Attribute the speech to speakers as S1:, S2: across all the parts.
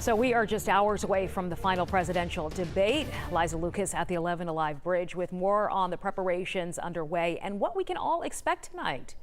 S1: So we are just hours away from the final presidential debate. Liza Lucas at the 11 Alive Bridge with more on the preparations underway and what we can all expect tonight.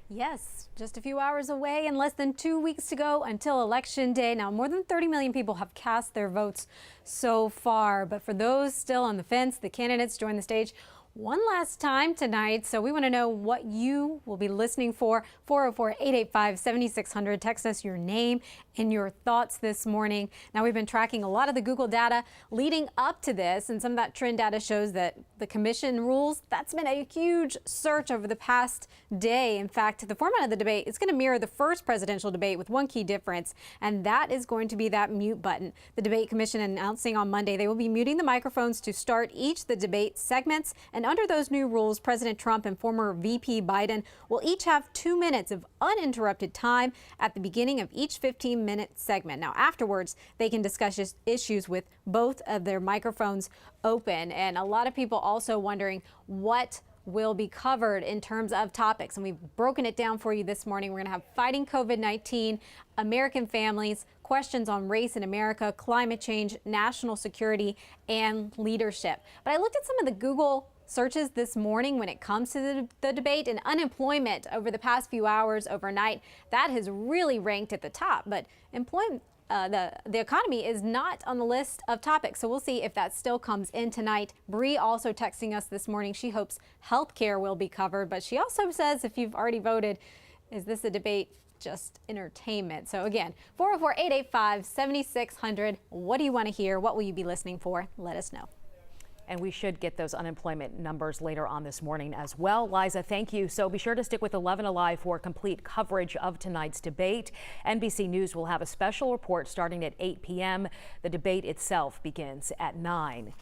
S2: Yes, just a few hours away and less than 2 weeks to go until Election Day. Now, more than 30 million people have cast their votes so far. But for those still on the fence, the candidates join the stage one last time tonight. So we want to know what you will be listening for. 404-885-7600. Text us your name and your thoughts this morning. Now, we've been tracking a lot of the Google data leading up to this, and some of that trend data shows that the commission rules, that's been a huge search over the past day. In fact, the format of the debate is going to mirror the first presidential debate with one key difference, and that is going to be that mute button. The debate commission announcing on Monday they will be muting the microphones to start each the debate segments. And under those new rules, President Trump and former VP Biden will each have 2 minutes of uninterrupted time at the beginning of each 15-minute segment. Now, afterwards, they can discuss issues with both of their microphones open. And a lot of people also wondering what will be covered in terms of topics. And we've broken it down for you this morning. We're going to have fighting COVID-19, American families, questions on race in America, climate change, national security, and leadership. But I looked at some of the Google searches this morning when it comes to the debate, and unemployment over the past few hours overnight, that has really ranked at the top. But employment, the economy is not on the list of topics. So we'll see if that still comes in tonight. Bree also texting us this morning. She hopes health care will be covered, but she also says if you've already voted, is this a debate just entertainment? So again, 404-885-7600. What do you want to hear? What will you be listening for? Let us know.
S1: And we should get those unemployment numbers later on this morning as well. Liza, thank you. So be sure to stick with 11 Alive for complete coverage of tonight's debate. NBC News will have a special report starting at 8 p.m. The debate itself begins at 9.